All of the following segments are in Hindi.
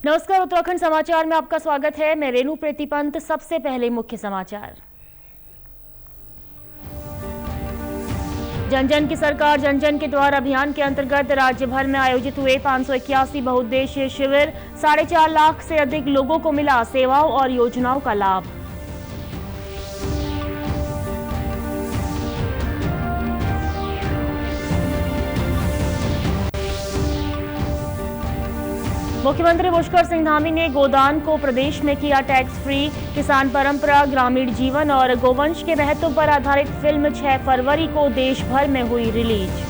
नमस्कार, उत्तराखंड समाचार में आपका स्वागत है। मैं रेणु प्रतिपंत। सबसे पहले मुख्य समाचार। जन जन की सरकार जन जन के द्वार अभियान के अंतर्गत राज्य भर में आयोजित हुए 581 बहुउद्देशीय शिविर। 4.5 लाख से अधिक लोगों को मिला सेवाओं और योजनाओं का लाभ। मुख्यमंत्री पुष्कर सिंह धामी ने गोदान को प्रदेश में किया टैक्स फ्री। किसान परंपरा, ग्रामीण जीवन और गोवंश के महत्व पर आधारित फिल्म 6 फरवरी को देश भर में हुई रिलीज।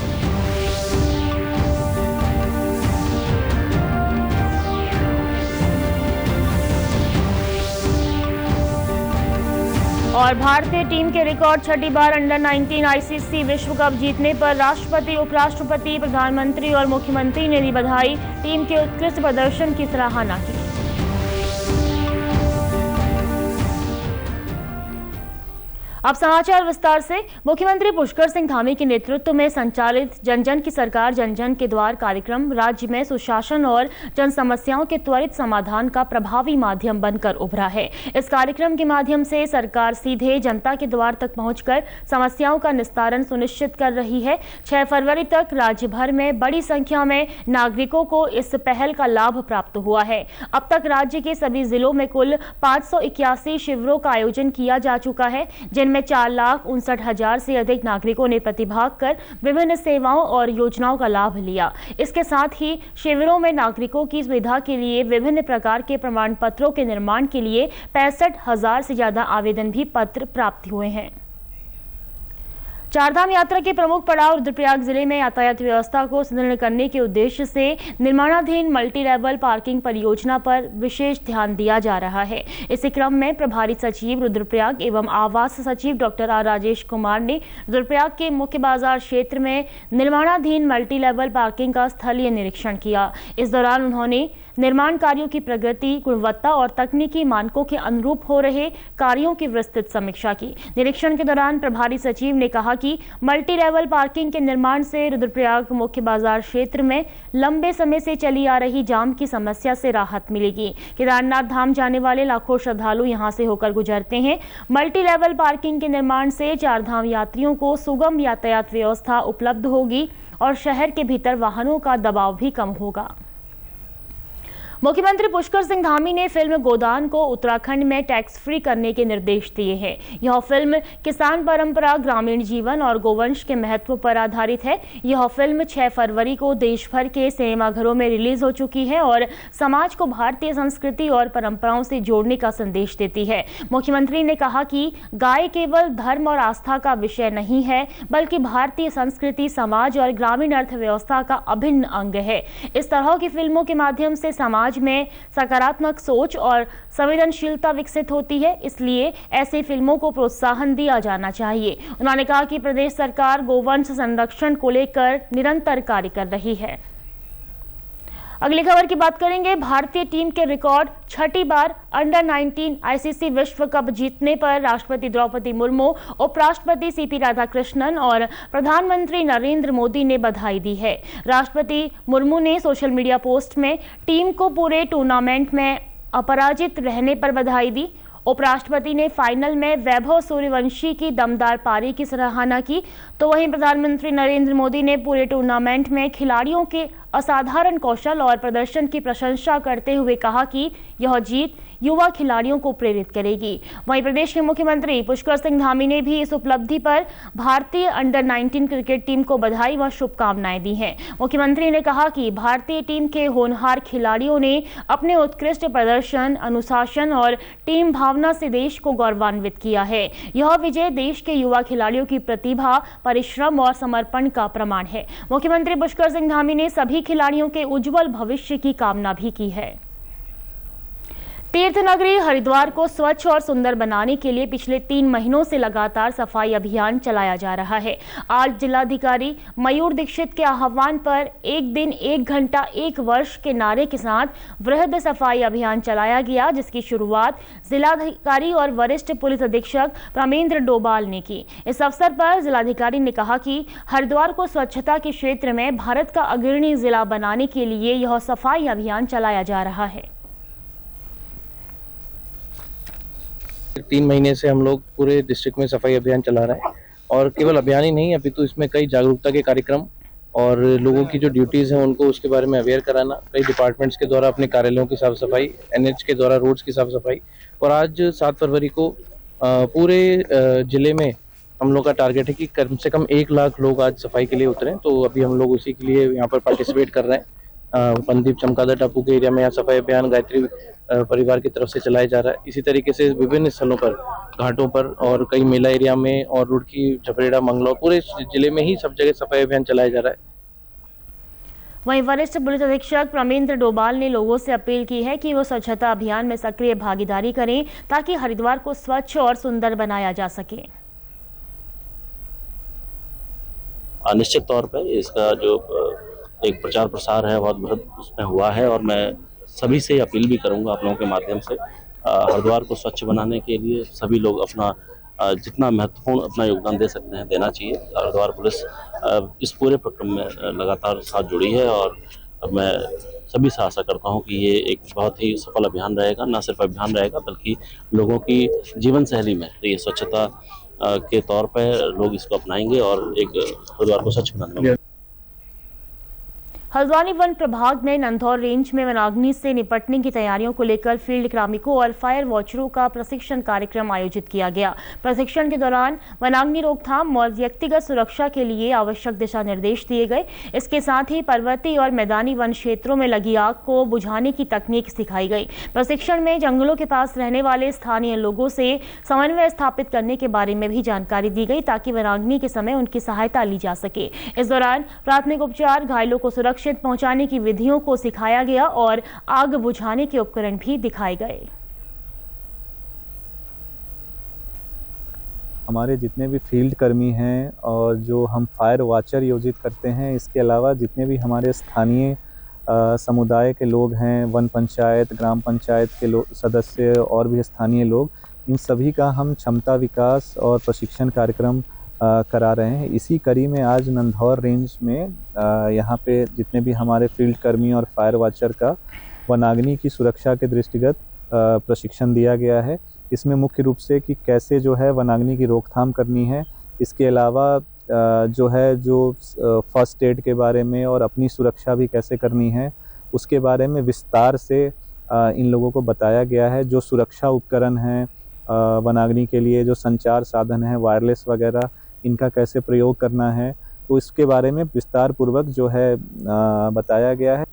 और भारतीय टीम के रिकॉर्ड 6ठी बार अंडर 19 आईसीसी विश्व कप जीतने पर राष्ट्रपति, उपराष्ट्रपति, प्रधानमंत्री और मुख्यमंत्री ने दी बधाई। टीम के उत्कृष्ट प्रदर्शन की सराहना की। अब समाचार विस्तार से। मुख्यमंत्री पुष्कर सिंह धामी के नेतृत्व में संचालित जन जन की सरकार जन जन के द्वार कार्यक्रम राज्य में सुशासन और जन समस्याओं के त्वरित समाधान का प्रभावी माध्यम बनकर उभरा है। इस कार्यक्रम के माध्यम से सरकार सीधे जनता के द्वार तक पहुंचकर समस्याओं का निस्तारण सुनिश्चित कर रही है। 6 फरवरी तक राज्य भर में बड़ी संख्या में नागरिकों को इस पहल का लाभ प्राप्त हुआ है। अब तक राज्य के सभी जिलों में कुल 581 शिविरों का आयोजन किया जा चुका है, जिनमें 4,59,000 से अधिक नागरिकों ने प्रतिभाग कर विभिन्न सेवाओं और योजनाओं का लाभ लिया। इसके साथ ही शिविरों में नागरिकों की सुविधा के लिए विभिन्न प्रकार के प्रमाण पत्रों के निर्माण के लिए 65,000 से ज्यादा आवेदन भी पत्र प्राप्त हुए हैं। चारधाम यात्रा के प्रमुख पड़ाव रुद्रप्रयाग जिले में यातायात व्यवस्था को सुदृढ़ करने के उद्देश्य से निर्माणाधीन मल्टी लेवल पार्किंग परियोजना पर विशेष ध्यान दिया जा रहा है। इसी क्रम में प्रभारी सचिव रुद्रप्रयाग एवं आवास सचिव डॉक्टर आर राजेश कुमार ने रुद्रप्रयाग के मुख्य बाजार क्षेत्र में निर्माणाधीन मल्टी लेवल पार्किंग का स्थलीय निरीक्षण किया। इस दौरान उन्होंने निर्माण कार्यों की प्रगति, गुणवत्ता और तकनीकी मानकों के अनुरूप हो रहे कार्यों की विस्तृत समीक्षा की। निरीक्षण के दौरान प्रभारी सचिव ने कहा कि मल्टी लेवल पार्किंग के निर्माण से रुद्रप्रयाग मुख्य बाजार क्षेत्र में लंबे समय से चली आ रही जाम की समस्या से राहत मिलेगी। केदारनाथ धाम जाने वाले लाखों श्रद्धालु यहां से होकर गुजरते हैं। मल्टी लेवल पार्किंग के निर्माण से चारधाम यात्रियों को सुगम यातायात व्यवस्था उपलब्ध होगी और शहर के भीतर वाहनों का दबाव भी कम होगा। मुख्यमंत्री पुष्कर सिंह धामी ने फिल्म गोदान को उत्तराखंड में टैक्स फ्री करने के निर्देश दिए हैं। यह फिल्म किसान परंपरा, ग्रामीण जीवन और गोवंश के महत्व पर आधारित है। यह फिल्म 6 फरवरी को देश भर के सिनेमाघरों में रिलीज हो चुकी है और समाज को भारतीय संस्कृति और परंपराओं से जोड़ने का संदेश देती है। मुख्यमंत्री ने कहा कि गाय केवल धर्म और आस्था का विषय नहीं है, बल्कि भारतीय संस्कृति, समाज और ग्रामीण अर्थव्यवस्था का अभिन्न अंग है। इस तरह की फिल्मों के माध्यम से समाज में सकारात्मक सोच और संवेदनशीलता विकसित होती है, इसलिए ऐसी फिल्मों को प्रोत्साहन दिया जाना चाहिए। उन्होंने कहा कि प्रदेश सरकार गोवंश संरक्षण को लेकर निरंतर कार्य कर रही है। अगली खबर की बात करेंगे। भारतीय टीम के रिकॉर्ड 6ठी बार अंडर 19 आईसीसी विश्व कप जीतने पर राष्ट्रपति द्रौपदी मुर्मू, उपराष्ट्रपति सीपी राधाकृष्णन और प्रधानमंत्री नरेंद्र मोदी ने बधाई दी है। राष्ट्रपति मुर्मू ने सोशल मीडिया पोस्ट में टीम को पूरे टूर्नामेंट में अपराजित रहने पर बधाई दी। उपराष्ट्रपति ने फाइनल में वैभव सूर्यवंशी की दमदार पारी की सराहना की, तो वहीं प्रधानमंत्री नरेंद्र मोदी ने पूरे टूर्नामेंट में खिलाड़ियों के असाधारण कौशल और प्रदर्शन की प्रशंसा करते हुए कहा कि यह जीत युवा खिलाड़ियों को प्रेरित करेगी। वहीं प्रदेश के मुख्यमंत्री पुष्कर सिंह धामी ने भी इस उपलब्धि पर भारतीय अंडर 19 क्रिकेट टीम को बधाई व शुभकामनाएं दी हैं। मुख्यमंत्री ने कहा कि भारतीय टीम के होनहार खिलाड़ियों ने अपने उत्कृष्ट प्रदर्शन, अनुशासन और टीम भावना से देश को गौरवान्वित किया है। यह विजय देश के युवा खिलाड़ियों की प्रतिभा, परिश्रम और समर्पण का प्रमाण है। मुख्यमंत्री पुष्कर सिंह धामी ने सभी खिलाड़ियों के उज्जवल भविष्य की कामना भी की है। तीर्थ नगरी हरिद्वार को स्वच्छ और सुंदर बनाने के लिए पिछले 3 महीनों से लगातार सफाई अभियान चलाया जा रहा है। आज जिलाधिकारी मयूर दीक्षित के आह्वान पर एक दिन, एक घंटा, एक वर्ष के नारे के साथ वृहद सफाई अभियान चलाया गया, जिसकी शुरुआत जिलाधिकारी और वरिष्ठ पुलिस अधीक्षक प्रमेंद्र डोभाल ने की। इस अवसर पर जिलाधिकारी ने कहा कि हरिद्वार को स्वच्छता के क्षेत्र में भारत का अग्रणी जिला बनाने के लिए यह सफाई अभियान चलाया जा रहा है। 3 महीने से हम लोग पूरे डिस्ट्रिक्ट में सफाई अभियान चला रहे हैं और केवल अभियान ही नहीं, अभी तो इसमें कई जागरूकता के कार्यक्रम और लोगों की जो ड्यूटीज़ हैं उनको उसके बारे में अवेयर कराना, कई डिपार्टमेंट्स के द्वारा अपने कार्यालयों की साफ सफाई, एनएच के द्वारा रोड्स की साफ सफाई। और आज 7 फरवरी को पूरे जिले में हम लोग का टारगेट है कि कम से कम 1 लाख लोग आज सफाई के लिए उतरें। तो अभी हम लोग उसी के लिए यहाँ पर पार्टिसिपेट कर रहे हैं। पंदीप चमकादड़ टापू के एरिया में यहाँ सफाई अभियान गायत्री परिवार की तरफ से चलाया जा रहा है। इसी तरीके से विभिन्न स्थलों पर, घाटों पर और कई मेला एरिया में और रुड़की, चपरेड़ा, मंगलौर, पूरे जिले में ही सब जगह सफाई अभियान चलाया जा रहा है। वहीं वरिष्ठ पुलिस अधीक्षक प्रमेंद्र डोभाल ने लोगों से अपील की है कि वो स्वच्छता अभियान में सक्रिय भागीदारी करें ताकि हरिद्वार को स्वच्छ और सुंदर बनाया जा सके। निश्चित तौर पर इसका जो एक प्रचार प्रसार है बहुत बृहद उसमें हुआ है और मैं सभी से अपील भी करूंगा आप लोगों के माध्यम से हरिद्वार को स्वच्छ बनाने के लिए सभी लोग अपना जितना महत्वपूर्ण अपना योगदान दे सकते हैं देना चाहिए। हरिद्वार पुलिस इस पूरे प्रक्रम में लगातार साथ जुड़ी है और मैं सभी से आशा करता हूं कि ये एक बहुत ही सफल अभियान रहेगा। न सिर्फ अभियान रहेगा बल्कि लोगों की जीवन शैली में ये स्वच्छता के तौर पर लोग इसको अपनाएंगे और एक हरिद्वार को स्वच्छ बनाने में। हल्द्वानी वन प्रभाग में नंधौर रेंज में वनाग्नि से निपटने की तैयारियों को लेकर फील्ड कार्मिकों और फायर वॉचरों का प्रशिक्षण कार्यक्रम आयोजित किया गया। प्रशिक्षण के दौरान वनाग्नि रोकथाम और व्यक्तिगत सुरक्षा के लिए आवश्यक दिशा निर्देश दिए गए। इसके साथ ही पर्वतीय और मैदानी वन क्षेत्रों में लगी आग को बुझाने की तकनीक सिखाई गई। प्रशिक्षण में जंगलों के पास रहने वाले स्थानीय लोगों से समन्वय स्थापित करने के बारे में भी जानकारी दी गई ताकि वनाग्नि के समय उनकी सहायता ली जा सके। इस दौरान प्राथमिक उपचार, घायलों को सुरक्षित पहुंचाने की विधियों को सिखाया गया और आग बुझाने के उपकरण भी दिखाए गए। हमारे जितने भी फील्ड कर्मी हैं और जो हम फायर वॉचर योजित करते हैं, इसके अलावा जितने भी हमारे स्थानीय समुदाय के लोग हैं, वन पंचायत, ग्राम पंचायत के लोग, सदस्य और भी स्थानीय लोग, इन सभी का हम क्षमता विकास और प्रशिक्षण कार्यक्रम करा रहे हैं। इसी कड़ी में आज नंधौर रेंज में यहाँ पे जितने भी हमारे फील्ड कर्मी और फायर वॉचर का वनाग्नि की सुरक्षा के दृष्टिगत प्रशिक्षण दिया गया है। इसमें मुख्य रूप से कि कैसे जो है वनाग्नि की रोकथाम करनी है, इसके अलावा जो फर्स्ट एड के बारे में और अपनी सुरक्षा भी कैसे करनी है उसके बारे में विस्तार से इन लोगों को बताया गया है। जो सुरक्षा उपकरण हैं वनाग्नि के लिए, जो संचार साधन है वायरलेस वगैरह, इनका कैसे प्रयोग करना है, तो इसके बारे में विस्तार पूर्वक जो है बताया गया है।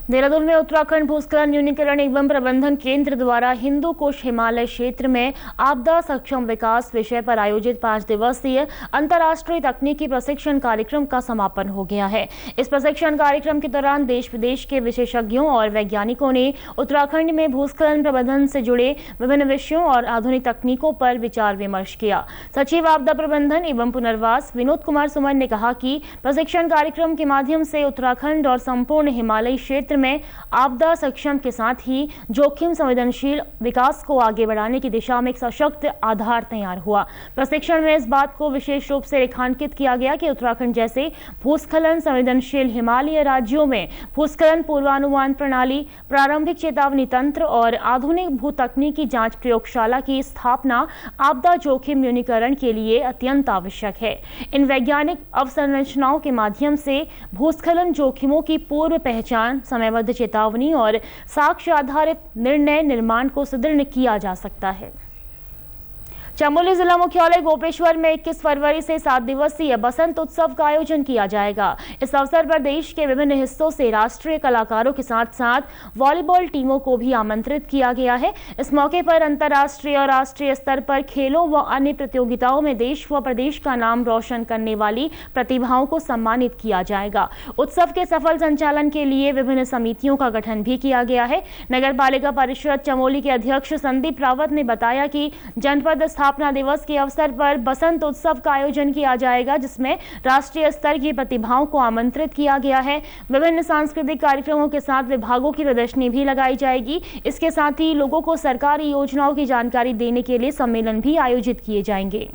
देहरादून में उत्तराखंड भूस्खलन न्यूनीकरण एवं प्रबंधन केंद्र द्वारा हिंदू कुश हिमालय क्षेत्र में आपदा सक्षम विकास विषय पर आयोजित 5 दिवसीय अंतर्राष्ट्रीय तकनीकी प्रशिक्षण कार्यक्रम का समापन हो गया है। इस प्रशिक्षण कार्यक्रम के दौरान देश विदेश के विशेषज्ञों और वैज्ञानिकों ने उत्तराखंड में भूस्खलन प्रबंधन से जुड़े विभिन्न विषयों और आधुनिक तकनीकों पर विचार विमर्श किया। सचिव आपदा प्रबंधन एवं पुनर्वास विनोद कुमार सुमन ने कहा कि प्रशिक्षण कार्यक्रम के माध्यम से उत्तराखंड और संपूर्ण हिमालयी क्षेत्र में आपदा सक्षम के साथ ही जोखिम संवेदनशील विकास को आगे बढ़ाने की दिशा में एक सशक्त आधार तैयार हुआ। प्रशिक्षण में इस बात को विशेष रूप से रेखांकित किया गया कि उत्तराखंड जैसे भूस्खलन संवेदनशील हिमालयी राज्यों में भूस्खलन पूर्वानुमान प्रणाली, प्रारंभिक चेतावनी तंत्र और आधुनिक भू तकनीकी जांच प्रयोगशाला की स्थापना आपदा जोखिम न्यूनीकरण के लिए अत्यंत आवश्यक है। इन वैज्ञानिक अवसंरचनाओं के माध्यम से भूस्खलन जोखिमों की पूर्व पहचान, समयबद्ध चेतावनी और साक्ष्य आधारित निर्णय निर्माण को सुदृढ़ किया जा सकता है। चमोली जिला मुख्यालय गोपेश्वर में 21 फरवरी से 7 दिवसीय बसंत उत्सव का आयोजन किया जाएगा। इस अवसर पर देश के विभिन्न हिस्सों से राष्ट्रीय कलाकारों के साथ साथ वॉलीबॉल टीमों को भी आमंत्रित किया गया है। इस मौके पर अंतर्राष्ट्रीय और राष्ट्रीय स्तर पर खेलों व अन्य प्रतियोगिताओं में देश व प्रदेश का नाम रोशन करने वाली प्रतिभाओं को सम्मानित किया जाएगा। उत्सव के सफल संचालन के लिए विभिन्न समितियों का गठन भी किया गया है। नगर पालिका परिषद चमोली के अध्यक्ष संदीप रावत ने बताया कि जनपद स्थापना दिवस के अवसर पर बसंत उत्सव का आयोजन किया जाएगा, जिसमें राष्ट्रीय स्तर की प्रतिभाओं को आमंत्रित किया गया है। विभिन्न सांस्कृतिक कार्यक्रमों के साथ विभागों की प्रदर्शनी भी लगाई जाएगी। इसके साथ ही लोगों को सरकारी योजनाओं की जानकारी देने के लिए सम्मेलन भी आयोजित किए जाएंगे।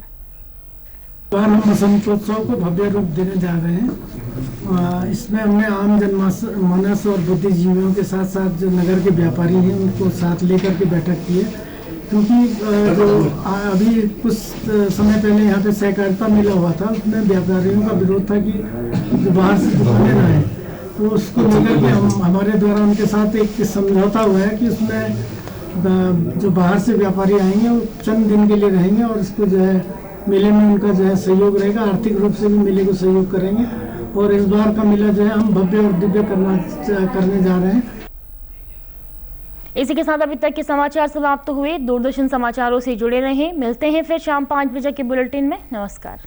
हम बसंतोत्सव को भव्य रूप देने जा रहे हैं। इसमें हमने आम जनमानस और बुद्धिजीवियों के साथ साथ जो नगर के व्यापारी हैं उनको साथ लेकर के बैठक की है। क्योंकि जो अभी कुछ समय पहले यहाँ पे सहकारिता मेला हुआ था, उसमें व्यापारियों का विरोध था कि जो बाहर से दुकानें ना आए, तो उसको लेकर के हमारे द्वारा उनके साथ एक समझौता हुआ है कि उसमें जो बाहर से व्यापारी आएंगे वो चंद दिन के लिए रहेंगे और इसको जो है मेले में उनका जो है सहयोग रहेगा, आर्थिक रूप से भी मेले को सहयोग करेंगे। और इस बार का मेला जो है हम भव्य और दिव्य करने जा रहे हैं। इसी के साथ अभी तक के समाचार समाप्त हुए। दूरदर्शन समाचारों से जुड़े रहें। मिलते हैं फिर शाम 5 बजे के बुलेटिन में। नमस्कार।